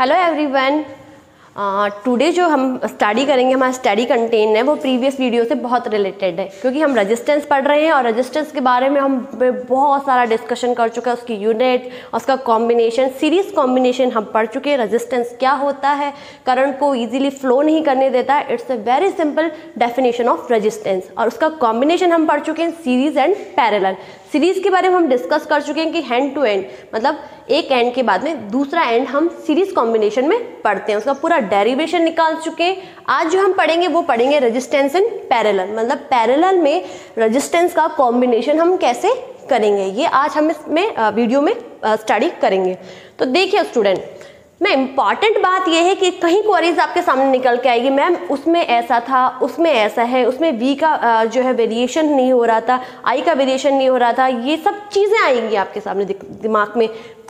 Hello everyone. Today जो हम study करेंगे, हमारा स्टडी कंटेंट है वो प्रीवियस वीडियो से बहुत रिलेटेड है, क्योंकि हम रेजिस्टेंस पढ़ रहे हैं और रेजिस्टेंस के बारे में हम बहुत सारा डिस्कशन कर चुके हैं। उसकी यूनिट, उसका कॉम्बिनेशन, सीरीज कॉम्बिनेशन हम पढ़ चुके हैं। रेजिस्टेंस क्या होता है, करंट को इजीली फ्लो नहीं करने देता है, it's a very simple definition of resistance. और उसका कॉम्बिनेशन हम पढ़ चुके हैं, सीरीज एंड पैरेलल। सीरीज के बारे में हम डिस्कस कर चुके हैं कि हैंड टू एंड, मतलब एक एंड के बाद में दूसरा एंड हम सीरीज कॉम्बिनेशन में पढ़ते हैं, उसका पूरा डेरिवेशन निकाल चुके हैं। आज जो हम पढ़ेंगे वो पढ़ेंगे रेजिस्टेंस इन पैरेलल, मतलब पैरेलल में रेजिस्टेंस का कॉम्बिनेशन हम कैसे करेंगे, ये आज हम इसमें वीडियो में स्टडी करेंगे। तो देखिए स्टूडेंट, मैं इम्पॉर्टेंट बात यह है कि कहीं क्वेरीज आपके सामने निकल के आएगी, मैम उसमें ऐसा था, उसमें ऐसा है, उसमें वी का जो है वेरिएशन नहीं हो रहा था, आई का वेरिएशन नहीं हो रहा था, ये सब चीज़ें आएंगी आपके सामने दिमाग में।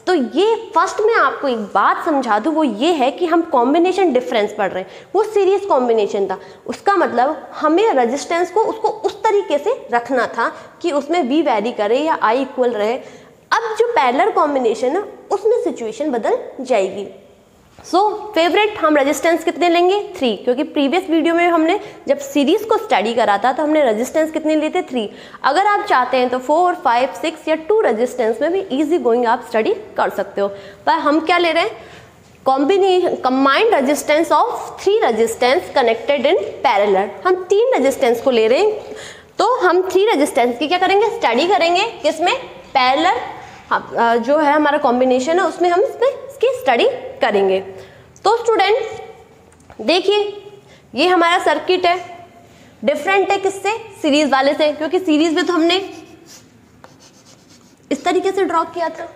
तो ये फर्स्ट में आपको एक बात समझा दूँ, वो ये है कि हम कॉम्बिनेशन डिफरेंस पढ़ रहे हैं, वो सीरीज कॉम्बिनेशन था। उसका मतलब हमें रेजिस्टेंस को उसको उस तरीके से रखना था कि उसमें वी वैरी करे या आई इक्वल रहे। अब जो पैरेलल कॉम्बिनेशन है उसमें सिचुएशन बदल जाएगी। फेवरेट हम रेजिस्टेंस कितने लेंगे? 3, क्योंकि प्रीवियस वीडियो में हमने जब सीरीज को स्टडी करा था तो हमने रेजिस्टेंस कितने लिए थे? 3। अगर आप चाहते हैं तो 4, 5, 6 या 2 रेजिस्टेंस में भी इजी गोइंग आप स्टडी कर सकते हो। पर हम क्या ले रहे हैं? Combined resistance of 3 resistance connected in parallel. हम 3 रेजिस्टेंस को ले रहे हैं, तो हम 3 रेजिस्टेंस की क्या करेंगे? स्टडी करेंगे। किसमें? पैरेलल जो है हमारा कॉम्बिनेशन है उसमें हम इसकी स्टडी करेंगे। तो स्टूडेंट देखिए, ये हमारा सर्किट है, डिफरेंट है किससे? सीरीज वाले से, क्योंकि सीरीज में तो हमने इस तरीके से ड्रॉ किया था,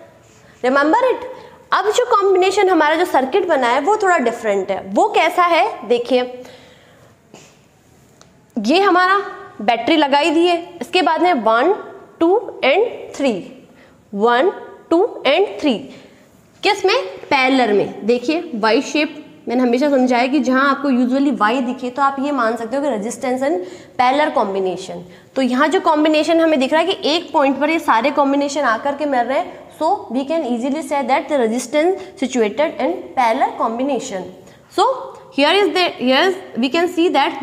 रिमेंबर इट। अब जो कॉम्बिनेशन हमारा जो सर्किट बना है वो थोड़ा डिफरेंट है। वो कैसा है? देखिए, ये हमारा बैटरी लगाई दी है, इसके बाद में 1, 2 and 3, 1, 2 and 3 किस में? पैरेलल में। देखिए वाई शेप मैंने हमेशा समझाया कि जहां आपको यूजुअली वाई दिखे तो आप ये मान सकते हो कि रेजिस्टेंस एंड पैरेलल कॉम्बिनेशन। तो यहाँ जो कॉम्बिनेशन हमें दिख रहा है कि एक पॉइंट पर ये सारे कॉम्बिनेशन आकर के मिल रहे हैं, so we can easily see that the resistance situated in parallel combination. So here we can see that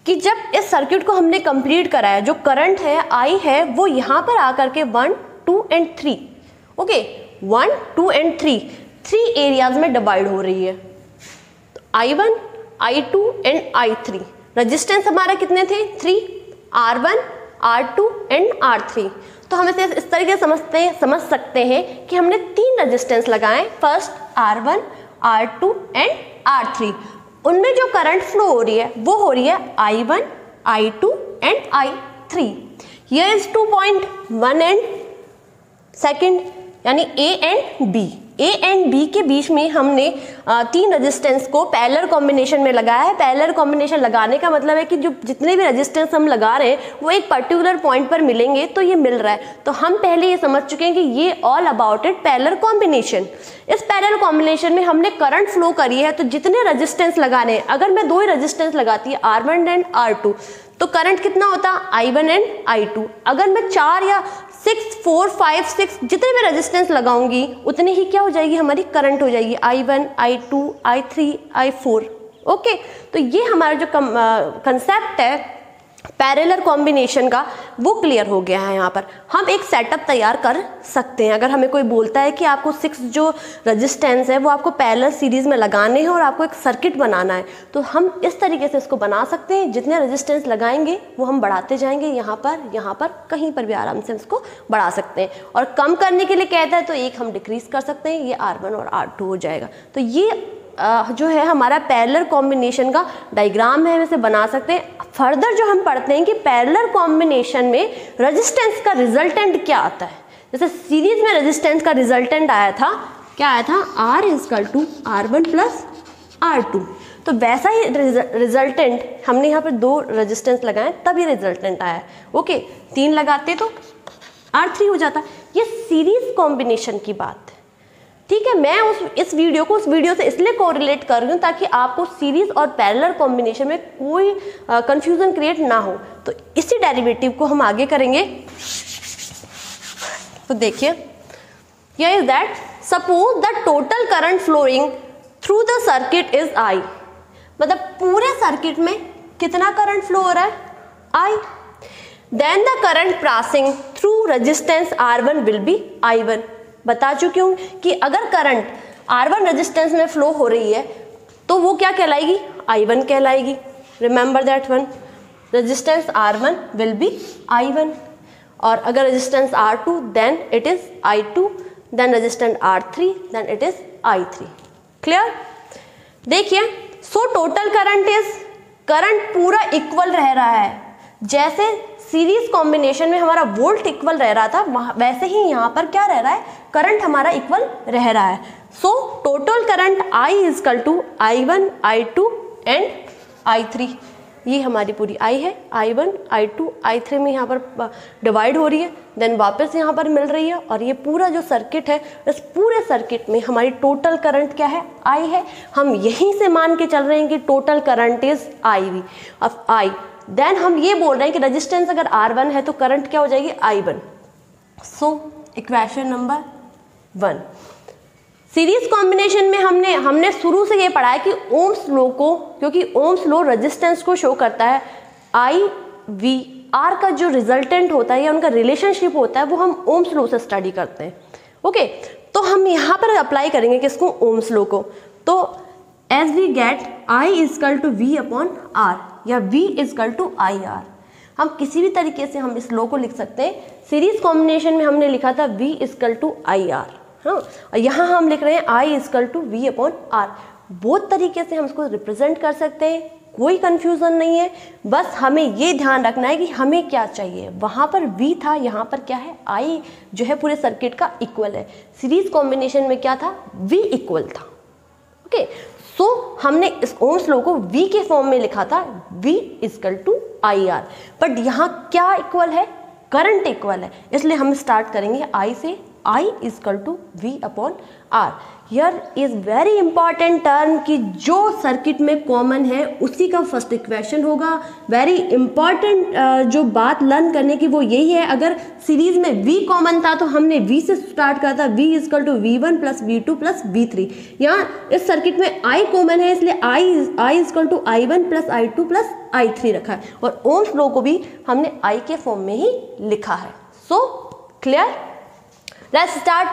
कि जब इस सर्किट को हमने कंप्लीट कराया, जो करंट है आई है वो यहाँ पर आकर के 1, 2 and 3, ओके 1, 2 and 3 एरियाज में डिवाइड हो रही है। तो I1, I2 and I3 resistance हमारा कितने थे? 3, R1, R2 and R3। तो हम इसे इस तरीके से समझ सकते हैं कि हमने 3 रेजिस्टेंस लगाए, first R1, R2 and R3। उनमें जो करंट फ्लो हो रही है वो हो रही है I1, I2 and I3। Here is 2 point, 1 and 2, यानी A and B। A and B के बीच में हमने 3 रेजिस्टेंस को पैरेलल कॉम्बिनेशन में लगाया है। पैरेलल कॉम्बिनेशन लगाने का मतलब है कि जो जितने भी रेजिस्टेंस हम लगा रहे हैं वो एक पर्टिकुलर पॉइंट पर मिलेंगे, तो ये मिल रहा है। तो हम पहले ये समझ चुके हैं कि ये all about it parallel combination. इस पैरेलल कॉम्बिनेशन में हमने करंट फ्लो करी है, तो जितने रेजिस्टेंस लगाने हैं, अगर मैं 2 ही रेजिस्टेंस लगाती है R1 एंड R2 तो करंट कितना होता? I1 and I2। अगर मैं 4 या 6, 4, 5, 6 जितने भी रेजिस्टेंस लगाऊंगी उतनी ही क्या हो जाएगी? हमारी करंट हो जाएगी I1, I2, I3, I4। Okay, तो ये हमारा जो कंसेप्ट है पैरेलल कॉम्बिनेशन का वो क्लियर हो गया है। यहाँ पर हम एक सेटअप तैयार कर सकते हैं। अगर हमें कोई बोलता है कि आपको 6 जो रेजिस्टेंस है वो आपको पैरेलल सीरीज में लगाने हैं और आपको एक सर्किट बनाना है, तो हम इस तरीके से इसको बना सकते हैं। जितने रेजिस्टेंस लगाएंगे वो हम बढ़ाते जाएंगे, यहाँ पर कहीं पर भी आराम से इसको बढ़ा सकते हैं। और कम करने के लिए कहता है तो एक हम डिक्रीज कर सकते हैं, ये R1 और R2 हो जाएगा। तो ये जो है हमारा पैरेलल कॉम्बिनेशन का डायग्राम है, हम इसे बना सकते हैं। फर्दर जो हम पढ़ते हैं कि पैरेलल कॉम्बिनेशन में रेजिस्टेंस का रिजल्टेंट क्या आता है। जैसे सीरीज में रेजिस्टेंस का रिजल्टेंट आया था, क्या आया था? R = R1 + R2। तो वैसा ही रिजल्टेंट हमने यहाँ पर 2 रेजिस्टेंस लगाए तब ये रिजल्टेंट आया। ओके, 3 लगाते तो R3 हो जाता। ये सीरीज कॉम्बिनेशन की बात है, ठीक है। मैं इस वीडियो को उस वीडियो से इसलिए कोरिलेट कर रही हूँ ताकि आपको सीरीज और पैरेलल कॉम्बिनेशन में कोई कंफ्यूजन क्रिएट ना हो। तो इसी डेरिवेटिव को हम आगे करेंगे। तो देखिए, here is that suppose the total current flowing through the circuit is I, मतलब पूरे सर्किट में कितना करंट फ्लो हो रहा है, I. Then the current passing through resistance R1 will be I1। बता चुकी हूँ कि अगर करंट R1 रेजिस्टेंस में फ्लो हो रही है तो वो क्या कहलाएगी, I1 कहलाएगी। Remember that one, resistance R1 will be I1, और अगर resistance R2 then it is I2, then resistance R3 then it is I3। Clear? देखिए, so total current is, current पूरा इक्वल रह रहा है। जैसे सीरीज कॉम्बिनेशन में हमारा वोल्ट इक्वल रह रहा था, वैसे ही यहाँ पर क्या रह रहा है, करंट हमारा इक्वल रह रहा है। So total current I is equal to I1, I2 and I3। ये हमारी पूरी I है, I1, I2, I3 में यहाँ पर डिवाइड हो रही है, देन वापस यहाँ पर मिल रही है, और ये पूरा जो सर्किट है, इस पूरे सर्किट में हमारी टोटल करंट क्या है, I है। हम यहीं से मान के चल रहे हैं कि total current is IV of I। Then हम ये बोल रहे हैं कि रेजिस्टेंस अगर R1 है तो करंट क्या हो जाएगी, I1। So equation number 1। Series combination में हमने शुरू से ये पढ़ा है कि ओम्स लॉ को, क्योंकि ओम्स लॉ रेजिस्टेंस को शो करता है, I-V-R का जो रिजल्टेंट होता है या उनका रिलेशनशिप होता है वो हम ओम्स लॉ से स्टडी करते हैं। ओके, तो हम यहाँ पर अप्लाई करेंगे किसको, ओम्स लॉ को। तो as we get I is equal to V upon R या V is equal to IR, हम किसी भी तरीके से हम इस लॉ को लिख सकते हैं। सीरीज कॉम्बिनेशन में हमने लिखा था V is equal to IR, हाँ, और यहाँ हम लिख रहे हैं I is equal to V upon R। बहुत तरीके से हम इसको रिप्रेजेंट कर सकते हैं, कोई कंफ्यूजन नहीं है। बस हमें ये ध्यान रखना है कि हमें क्या चाहिए। वहाँ पर V था, यहाँ पर क्या है, I जो है पूरे सर्किट का इक्वल है। सीरीज कॉम्बिनेशन में क्या था, V इक्वल था। ओके, सो हमने इस ओम्स लॉ को V के फॉर्म में लिखा था, V is equal to IR, but यहाँ क्या इक्वल है, करंट इक्वल है, इसलिए हम स्टार्ट करेंगे I से। I is equal to V upon R। Here is very important term कि जो सर्किट में कॉमन है उसी का फर्स्ट इक्वेशन होगा। वेरी इंपॉर्टेंट जो बात लर्न करने की वो यही है, अगर सीरीज में V कॉमन था तो हमने V से स्टार्ट करा था, V is equal to V1 plus V2 plus V3। यहाँ इस सर्किट में I कॉमन है, इसलिए I is equal to I1 plus I2 plus I3 रखा है, और ओम्स लॉ को भी हमने I के फॉर्म में ही लिखा है। So clear? Let's start.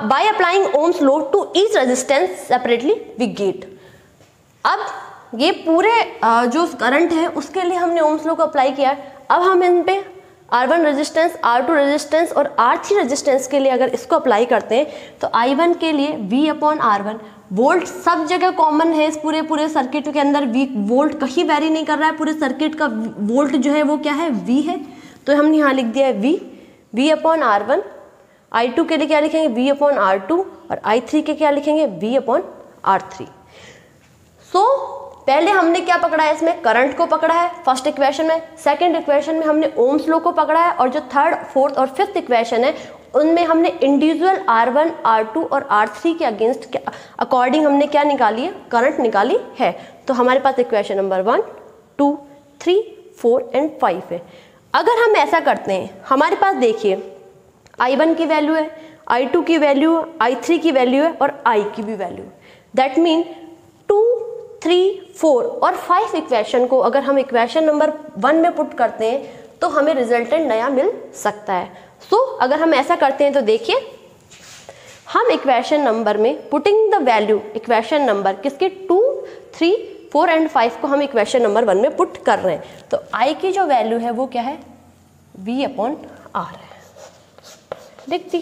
By applying Ohm's law to each resistance separately, we get. अब ये पूरे जो करंट है उसके लिए हमने Ohm's law को अप्लाई किया है। अब हम इन पे R1 रेजिस्टेंस, R2 रेजिस्टेंस और R3 रेजिस्टेंस के लिए अगर इसको अप्लाई करते हैं तो I1 के लिए V अपॉन R1, वोल्ट सब जगह कॉमन है, इस पूरे सर्किट के अंदर V वोल्ट कहीं वेरी नहीं कर रहा है, पूरे सर्किट का वोल्ट जो है वो क्या है, V है। तो हमने यहाँ लिख दिया है V अपॉन R1। I2 के लिए क्या लिखेंगे, V अपॉन R2, और I3 के क्या लिखेंगे, V अपॉन R3। सो पहले हमने क्या पकड़ा है, इसमें करंट को पकड़ा है फर्स्ट इक्वेशन में। सेकंड इक्वेशन में हमने ओम्स लॉ को पकड़ा है, और जो थर्ड, फोर्थ और फिफ्थ इक्वेशन है उनमें हमने इंडिविजुअल R1, R2 और R3 के अगेंस्ट के अकॉर्डिंग हमने क्या निकाली है, करंट निकाली है। तो हमारे पास इक्वेशन नंबर 1, 2, 3, 4 एंड 5 है। अगर हम ऐसा करते हैं, हमारे पास देखिए I1 की वैल्यू है, I2 की वैल्यू है, I3 की वैल्यू है और I की भी वैल्यू है। दैट मीन 2, 3, 4 और 5 इक्वेशन को अगर हम इक्वेशन नंबर 1 में पुट करते हैं तो हमें रिजल्टेंट नया मिल सकता है। सो अगर हम ऐसा करते हैं तो देखिए, हम इक्वेशन नंबर में putting the value, equation number किसके, 2, 3, 4 एंड 5 को हम इक्वेशन नंबर 1 में पुट कर रहे हैं। तो I की जो वैल्यू है वो क्या है, V अपॉन R है। देखती,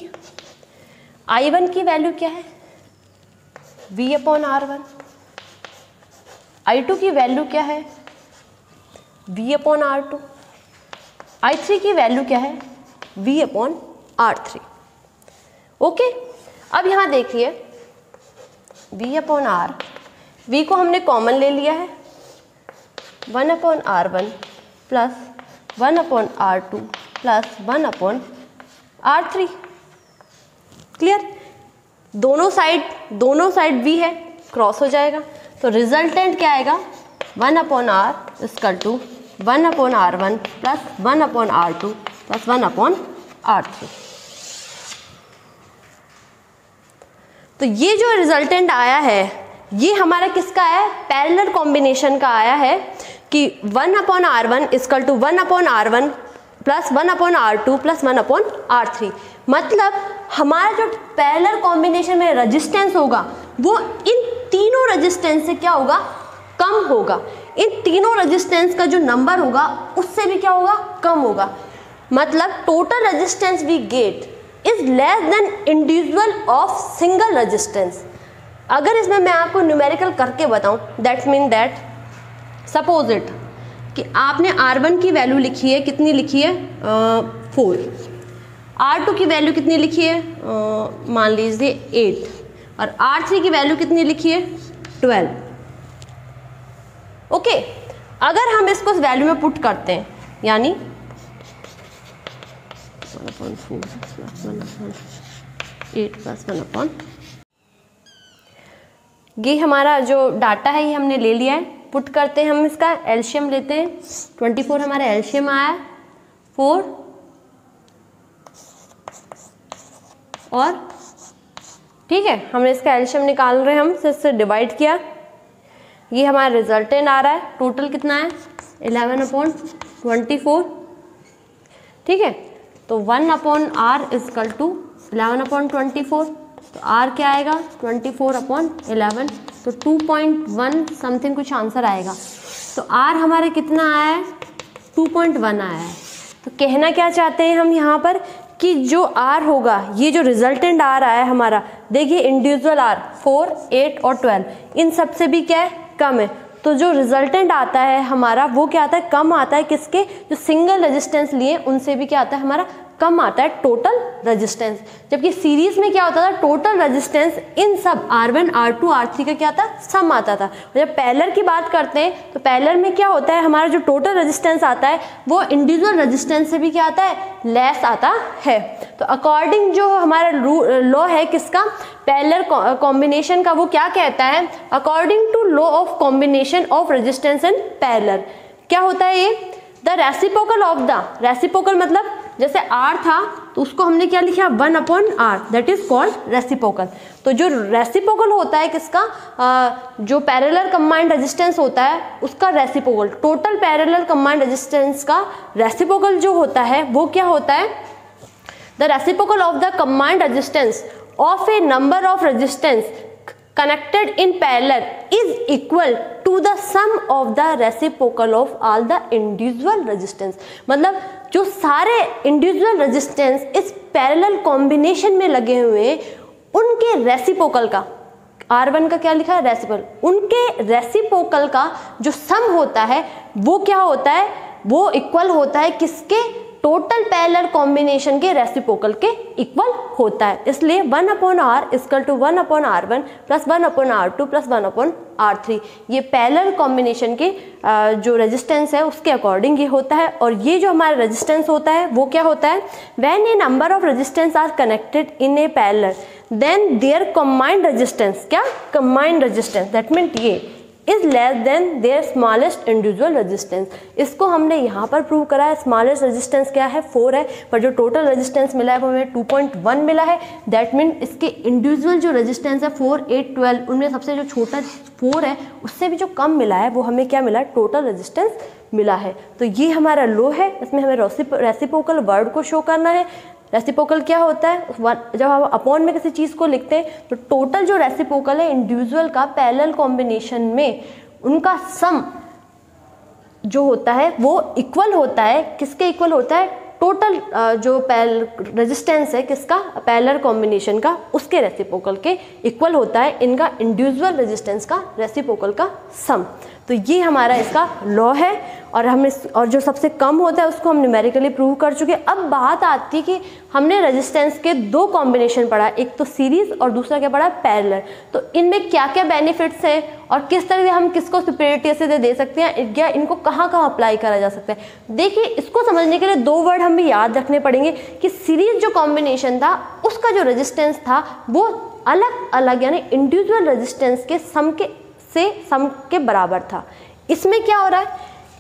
I1 की वैल्यू क्या है, V अपॉन R1। I2 की वैल्यू क्या है, V अपॉन R2। I3 की वैल्यू क्या है, V अपॉन R3। ओके, अब यहाँ देखिए V अपॉन R, V को हमने कॉमन ले लिया है, 1 upon R1 plus 1 upon R2 plus 1 upon R3। Clear? दोनों साइड V है, क्रॉस हो जाएगा, तो रिजल्टेंट क्या आएगा, 1 upon R equal to 1 upon R1 plus 1 upon R2 plus 1 upon R3। तो ये जो रिजल्टेंट आया है ये हमारा किसका है, पैरेलल कॉम्बिनेशन का आया है कि 1/R1 equal to 1/R1 plus 1/R2 plus 1/R3। मतलब हमारा जो पैरेलल कॉम्बिनेशन में रेजिस्टेंस होगा वो इन तीनों रेजिस्टेंस से क्या होगा, कम होगा। इन तीनों रेजिस्टेंस का जो नंबर होगा उससे भी क्या होगा, कम होगा। मतलब total resistance we get is less than individual of single resistance. अगर इसमें मैं आपको न्यूमेरिकल करके बताऊं, that mean that suppose it कि आपने R1 की वैल्यू लिखी है, कितनी लिखी है 4, R2 की वैल्यू कितनी लिखी है मान लीजिए 8, और R3 की वैल्यू कितनी लिखी है 12। ओके, अगर हम इसको इस वैल्यू में पुट करते हैं, यानी 1/4 + 1/8 + 1/, ये हमारा जो डाटा है ये हमने ले लिया है, पुट करते हैं, हम इसका एलसीएम लेते हैं। 24 हमारा एलसीएम आया 4 और ठीक है, हमने इसका एलसीएम निकाल रहे हैं, हम इससे डिवाइड किया, ये हमारा रिजल्टेंट आ रहा है। टोटल कितना है 11/24। ठीक है, तो 1/R इक्वल टू 11/24, तो R क्या आएगा 24/11, तो 2.1 समथिंग कुछ आंसर आएगा। तो R हमारे कितना आया है 2.1 आया है। तो कहना क्या चाहते हैं हम यहाँ पर कि जो R होगा, ये जो रिजल्टेंट R आया है हमारा, देखिए इंडिविजुअल R 4, 8 और 12 इन सब से भी क्या है, कम है। तो जो रिजल्टेंट आता है हमारा वो क्या आता है, कम आता है। किसके, जो सिंगल रेजिस्टेंस लिए उनसे भी क्या आता है हमारा, कम आता है टोटल रेजिस्टेंस। जबकि सीरीज में क्या होता था, टोटल रेजिस्टेंस इन सब R1, R2, R3 का क्या था, सम आता था। और जब पैरेलल की बात करते हैं तो पैरेलल में क्या होता है, हमारा जो टोटल रेजिस्टेंस आता है वो इंडिविजुअल रेजिस्टेंस से भी क्या आता है, लेस आता है। तो अकॉर्डिंग जो हमारा लॉ है किसका, पैरेलल कॉम्बिनेशन का, वो क्या कहता है, according to law of combination of resistance in parallel, क्या होता है ये, the reciprocal of the, reciprocal मतलब जैसे R था तो उसको हमने क्या लिखा 1/R, that is called reciprocal. तो जो रेसिप्रोकल होता है किसका, जो पैरेलल कंबाइंड रेजिस्टेंस होता है उसका reciprocal, total parallel combined resistance का रेसिप्रोकल जो होता है वो क्या होता है, the reciprocal of the combined resistance of A number of resistance connected in parallel is equal to the sum of the reciprocal of all the individual resistance। मतलब जो सारे individual resistance इस parallel combination में लगे हुए उनके reciprocal का, R1 का क्या लिखा है रेसिप्रोकल, उनके रेसिप्रोकल का जो सम होता है वो क्या होता है, वो इक्वल होता है किसके, टोटल पैरेलल कॉम्बिनेशन के रेसिप्रोकल के इक्वल होता है। इसलिए 1/R equal to 1/R1 plus 1/R2 plus 1/R3 ये पैरेलल कॉम्बिनेशन के जो रेजिस्टेंस है उसके अकॉर्डिंग ये होता है। और ये जो हमारा रेजिस्टेंस होता है वो क्या होता है, when a number of resistance are connected in a parallel then their combined resistance, क्या कंबाइंड रेजिस्टेंस, दैट मीन ये is less than their smallest individual resistance. इसको हमने यहाँ पर प्रूव करा है। स्मॉलेस्ट रेजिस्टेंस क्या है 4 है, पर जो टोटल रेजिस्टेंस मिला है वो हमें 2.1 मिला है। दैट मीन इसके इंडिविजुअल जो रेजिस्टेंस है 4, 8, 12 उनमें सबसे जो छोटा 4 है उससे भी जो कम मिला है वो हमें क्या मिला है, टोटल रेजिस्टेंस मिला है। तो ये हमारा लो है, इसमें हमें रेसिप्रोकल वर्ड को शो करना है। रेसिप्रोकल क्या होता है, जब हम अपॉन में किसी चीज़ को लिखते हैं तो टोटल जो रेसिप्रोकल है इंडिविजुअल का पैरेलल कॉम्बिनेशन में उनका सम जो होता है वो इक्वल होता है, किसके इक्वल होता है, टोटल जो रेजिस्टेंस है किसका, पैरेलल कॉम्बिनेशन का, उसके रेसिप्रोकल के इक्वल होता है इनका इंडिविजुअल रेजिस्टेंस का रेसिप्रोकल का सम। तो ये हमारा इसका लॉ है और और जो सबसे कम होता है उसको हम न्यूमेरिकली प्रूव कर चुके। अब बात आती है कि हमने रेजिस्टेंस के 2 कॉम्बिनेशन पढ़ा, एक तो सीरीज और दूसरा क्या पढ़ा, पैरेलल। तो इनमें क्या क्या बेनिफिट्स हैं और किस तरह से हम किसको सुपीरियरिटी से दे सकते हैं, या इनको कहाँ कहाँ अप्लाई करा जा सकता है। देखिए, इसको समझने के लिए 2 वर्ड हमें याद रखने पड़ेंगे कि सीरीज जो कॉम्बिनेशन था उसका जो रेजिस्टेंस था वो अलग अलग यानी इंडिविजुअल रेजिस्टेंस के सम के बराबर था। इसमें क्या हो रहा है,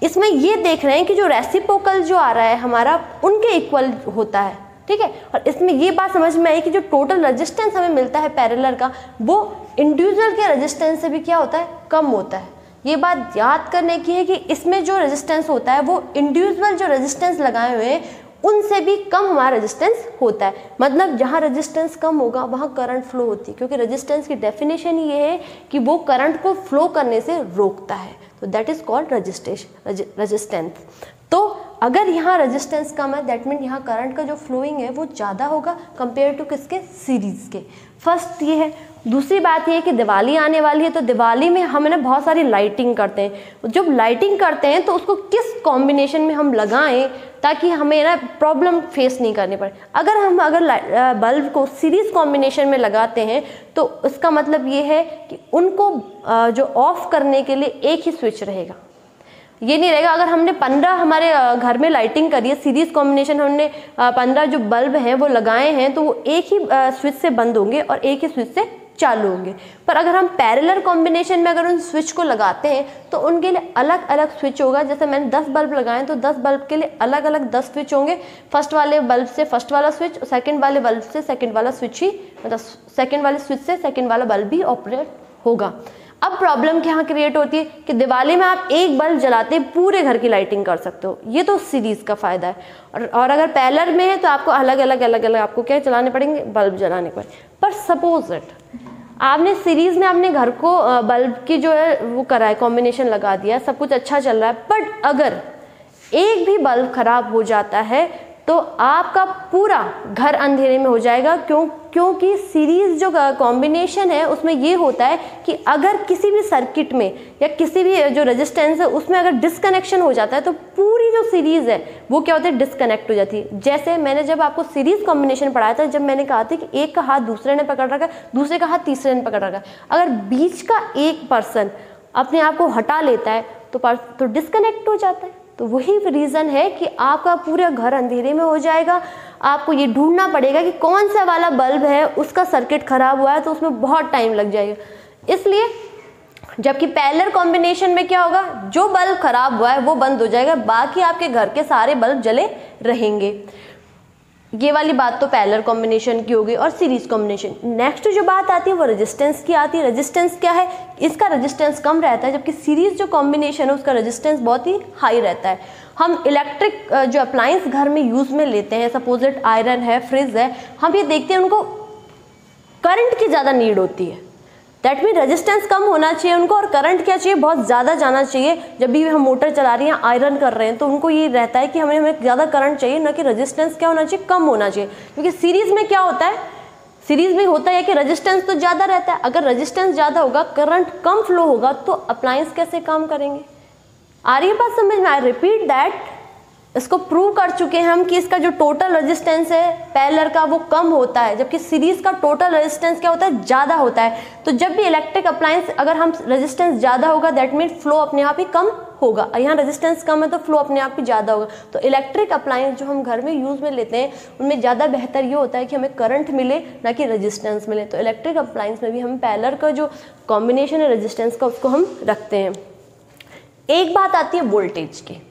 इसमें ये देख रहे हैं कि जो रेसिप्रोकल जो आ रहा है हमारा उनके इक्वल होता है, ठीक है। और इसमें ये बात समझ में आई कि जो टोटल रेजिस्टेंस हमें मिलता है पैरेलल का, वो इंडिविजुअल के रेजिस्टेंस से भी क्या होता है, कम होता है। ये बात याद करने की है कि इसमें जो रेजिस्टेंस होता है वो इंडिविजुअल जो रेजिस्टेंस लगाए हुए हैं उनसे भी कम हमारा रेजिस्टेंस होता है। मतलब जहाँ रेजिस्टेंस कम होगा वहाँ करंट फ्लो होती है, क्योंकि रेजिस्टेंस की डेफिनेशन ये है कि वो करंट को फ्लो करने से रोकता है। तो दैट इज कॉल्ड रेजिस्टेंस। तो अगर यहाँ रेजिस्टेंस कम है, दैट मीन यहाँ करंट का जो फ्लोइंग है वो ज़्यादा होगा कंपेयर टू किसके, सीरीज के। फर्स्ट ये है। दूसरी बात ये है कि दिवाली आने वाली है, तो दिवाली में हम ना बहुत सारी लाइटिंग करते हैं। जब लाइटिंग करते हैं तो उसको किस कॉम्बिनेशन में हम लगाएं ताकि हमें ना प्रॉब्लम फेस नहीं करनी पड़े। अगर बल्ब को सीरीज कॉम्बिनेशन में लगाते हैं तो इसका मतलब ये है कि उनको जो ऑफ करने के लिए एक ही स्विच रहेगा। ये नहीं रहेगा अगर हमने 15 हमारे घर में लाइटिंग करी है, सीरीज कॉम्बिनेशन हमने 15 जो बल्ब हैं वो लगाए हैं, तो वो एक ही स्विच से बंद होंगे और एक ही स्विच से चालू होंगे। पर अगर हम पैरेलल कॉम्बिनेशन में अगर उन स्विच को लगाते हैं तो उनके लिए अलग अलग स्विच होगा। जैसे मैंने 10 बल्ब लगाए हैं तो 10 बल्ब के लिए अलग अलग 10 स्विच होंगे। फर्स्ट वाले बल्ब से फर्स्ट वाला स्विच, सेकंड वाले बल्ब से सेकंड वाला स्विच ही, मतलब सेकंड वाले स्विच से सेकंड वाला बल्ब भी ऑपरेट होगा। अब प्रॉब्लम क्या क्रिएट होती है कि दिवाली में आप एक बल्ब जलाते पूरे घर की लाइटिंग कर सकते हो, ये तो सीरीज का फायदा है। और अगर पैरेलल में है तो आपको अलग अलग आपको क्या चलाने पड़ेंगे, बल्ब जलाने पड़ेंगे। पर सपोज इट आपने सीरीज में अपने घर को बल्ब की जो है वो करा है, कॉम्बिनेशन लगा दिया, सब कुछ अच्छा चल रहा है, बट अगर एक भी बल्ब खराब हो जाता है तो आपका पूरा घर अंधेरे में हो जाएगा। क्योंकि सीरीज जो कॉम्बिनेशन है उसमें ये होता है कि अगर किसी भी सर्किट में या किसी भी जो रेजिस्टेंस है उसमें अगर डिस्कनेक्शन हो जाता है तो पूरी जो सीरीज है वो क्या होती है, डिस्कनेक्ट हो जाती है। जैसे मैंने जब आपको सीरीज कॉम्बिनेशन पढ़ाया था, जब मैंने कहा था कि एक का हाथ दूसरे ने पकड़ रखा है, दूसरे का हाथ तीसरे ने पकड़ रखा है, अगर बीच का एक पर्सन अपने आप को हटा लेता है तो डिस्कनेक्ट हो जाता है। तो वही रीज़न है कि आपका पूरा घर अंधेरे में हो जाएगा। आपको ये ढूंढना पड़ेगा कि कौन सा वाला बल्ब है, उसका सर्किट खराब हुआ है, तो उसमें बहुत टाइम लग जाएगा। इसलिए जबकि पैरेलल कॉम्बिनेशन में क्या होगा, जो बल्ब खराब हुआ है वो बंद हो जाएगा, बाकी आपके घर के सारे बल्ब जले रहेंगे। ये वाली बात तो पैरेलल कॉम्बिनेशन की होगी और सीरीज कॉम्बिनेशन। नेक्स्ट जो बात आती है वो रेजिस्टेंस की आती है। रेजिस्टेंस क्या है, इसका रेजिस्टेंस कम रहता है, जबकि सीरीज जो कॉम्बिनेशन है उसका रेजिस्टेंस बहुत ही हाई रहता है। हम इलेक्ट्रिक जो अप्लायंस घर में यूज में लेते हैं, सपोज इट आयरन है, फ्रिज है, हम ये देखते हैं उनको करंट की ज़्यादा नीड होती है। दैट मीन रेजिस्टेंस कम होना चाहिए उनको और करंट क्या चाहिए, बहुत ज़्यादा जाना चाहिए। जब भी हम मोटर चला रही हैं, आयरन कर रहे हैं, तो उनको ये रहता है कि हमें ज़्यादा करंट चाहिए, ना कि रेजिस्टेंस क्या होना चाहिए, कम होना चाहिए। क्योंकि सीरीज़ में क्या होता है, सीरीज़ में होता है कि रेजिस्टेंस तो ज़्यादा रहता है। अगर रेजिस्टेंस ज़्यादा होगा, करंट कम फ्लो होगा, तो अप्लायंस कैसे काम करेंगे। आ रही है बात समझ में? आई रिपीट दैट, इसको प्रूव कर चुके हैं हम कि इसका जो टोटल रेजिस्टेंस है पैरेलल का वो कम होता है, जबकि सीरीज का टोटल रेजिस्टेंस क्या होता है, ज़्यादा होता है। तो जब भी इलेक्ट्रिक अप्लायंस अगर हम रेजिस्टेंस ज़्यादा होगा, दैट मीन फ्लो अपने आप ही कम होगा। यहाँ रेजिस्टेंस कम है तो फ्लो अपने आप ही ज़्यादा होगा। तो इलेक्ट्रिक अप्लायंस जो हम घर में यूज़ में लेते हैं उनमें ज़्यादा बेहतर ये होता है कि हमें करंट मिले, ना कि रेजिस्टेंस मिले। तो इलेक्ट्रिक अप्लायंस में भी हम पैरेलल का जो कॉम्बिनेशन है रेजिस्टेंस का, उसको हम रखते हैं। एक बात आती है वोल्टेज की।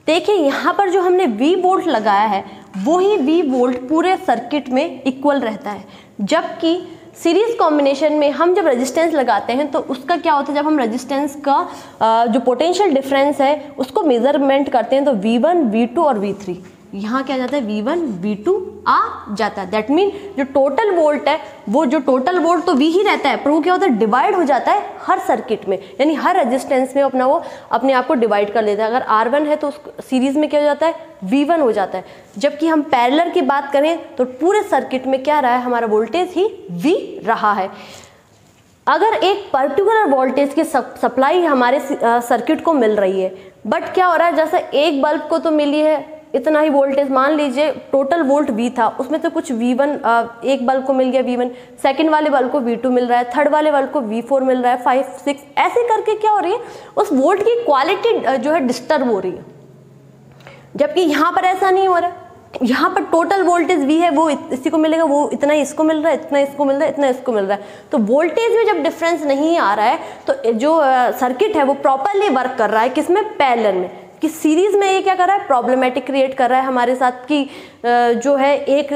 देखिए यहाँ पर जो हमने V वोल्ट लगाया है वही V वोल्ट पूरे सर्किट में इक्वल रहता है, जबकि सीरीज कॉम्बिनेशन में हम जब रेजिस्टेंस लगाते हैं तो उसका क्या होता है, जब हम रेजिस्टेंस का जो पोटेंशियल डिफरेंस है उसको मेजरमेंट करते हैं तो V1, V2 और V3, यहाँ क्या जाता है V1, V2 आ जाता है। दैट मीन जो टोटल वोल्ट है वो जो टोटल वोल्ट तो V ही रहता है, पर वो क्या होता है, डिवाइड हो जाता है हर सर्किट में, यानी हर रेजिस्टेंस में अपना वो अपने आप को डिवाइड कर लेता है। अगर R1 है तो उस सीरीज में क्या हो जाता है, V1 हो जाता है। जबकि हम पैरेलल की बात करें तो पूरे सर्किट में क्या रहा है, हमारा वोल्टेज ही V रहा है। अगर एक पर्टिकुलर वोल्टेज की सप्लाई हमारे सर्किट को मिल रही है, बट क्या हो रहा है, जैसे एक बल्ब को तो मिली है इतना ही वोल्टेज, मान लीजिए टोटल वोल्ट V था, उसमें तो कुछ V1 एक बल्ब को मिल गया V1, सेकंड वाले बल्ब को V2 मिल रहा है, थर्ड वाले बल्ब को V4 मिल रहा है, 5, 6 ऐसे करके क्या हो रही है, उस वोल्ट की क्वालिटी जो है डिस्टर्ब हो रही है। जबकि यहाँ पर ऐसा नहीं हो रहा है, यहाँ पर टोटल वोल्टेज V है, वो इसी को मिलेगा, वो इतना इसको मिल रहा है, इतना इसको मिल रहा है, इतना इसको मिल रहा है। तो वोल्टेज में जब डिफरेंस नहीं आ रहा है तो जो सर्किट है वो प्रॉपरली वर्क कर रहा है, किसमें, पैरेलल में। कि सीरीज में ये क्या कर रहा है, प्रॉब्लमेटिक क्रिएट कर रहा है हमारे साथ कि जो है एक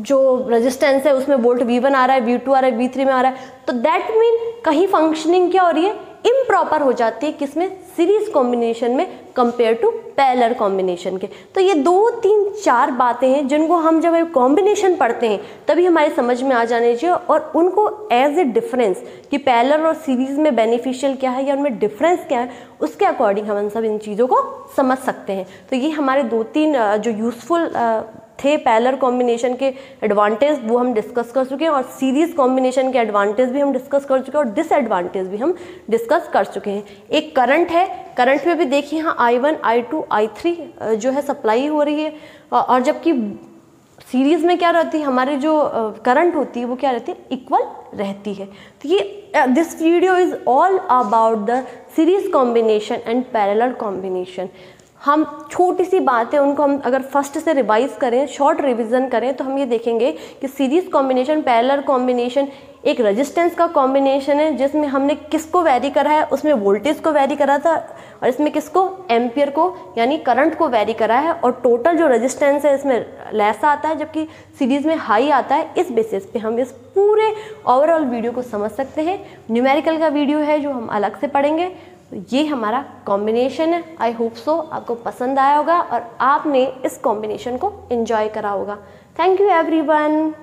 जो रेजिस्टेंस है उसमें वोल्ट V1 आ रहा है, V2 आ रहा है, V3 में आ रहा है, तो दैट मीन कहीं फंक्शनिंग क्या हो रही है, इम्प्रॉपर हो जाती है किसमें, सीरीज कॉम्बिनेशन में कंपेयर टू पैरेलल कॉम्बिनेशन के। तो ये 2, 3, 4 बातें हैं जिनको हम जब कॉम्बिनेशन पढ़ते हैं तभी हमारे समझ में आ जाने चाहिए, और उनको एज ए डिफरेंस कि पैरेलल और सीरीज में बेनिफिशियल क्या है या उनमें डिफरेंस क्या है, उसके अकॉर्डिंग हम सब इन चीज़ों को समझ सकते हैं। तो ये हमारे 2-3 जो यूज़फुल थे पैरेलल कॉम्बिनेशन के एडवांटेज वो हम डिस्कस कर चुके हैं, और सीरीज कॉम्बिनेशन के एडवांटेज भी हम डिस्कस कर चुके हैं, और डिसएडवांटेज भी हम डिस्कस कर चुके हैं। एक करंट है, करंट में भी देखिए यहाँ I1, I2, I3 जो है सप्लाई हो रही है, और जबकि सीरीज में क्या रहती है, हमारी जो करंट होती है वो क्या रहती है, इक्वल रहती है। तो ये this video is all about the series combination and parallel combination. हम छोटी सी बातें उनको हम अगर फर्स्ट से रिवाइज करें, शॉर्ट रिवीजन करें, तो हम ये देखेंगे कि सीरीज कॉम्बिनेशन, पैरेलल कॉम्बिनेशन एक रेजिस्टेंस का कॉम्बिनेशन है जिसमें हमने किसको वेरी करा है, उसमें वोल्टेज को वेरी करा था, और इसमें किसको, एम्पियर को यानी करंट को वेरी करा है, और टोटल जो रेजिस्टेंस है इसमें लेस आता है जबकि सीरीज में हाई आता है। इस बेसिस पे हम इस पूरे ओवरऑल वीडियो को समझ सकते हैं। न्यूमेरिकल का वीडियो है जो हम अलग से पढ़ेंगे। तो ये हमारा कॉम्बिनेशन है। आई होप सो आपको पसंद आया होगा और आपने इस कॉम्बिनेशन को एंजॉय करा होगा। Thank you everyone.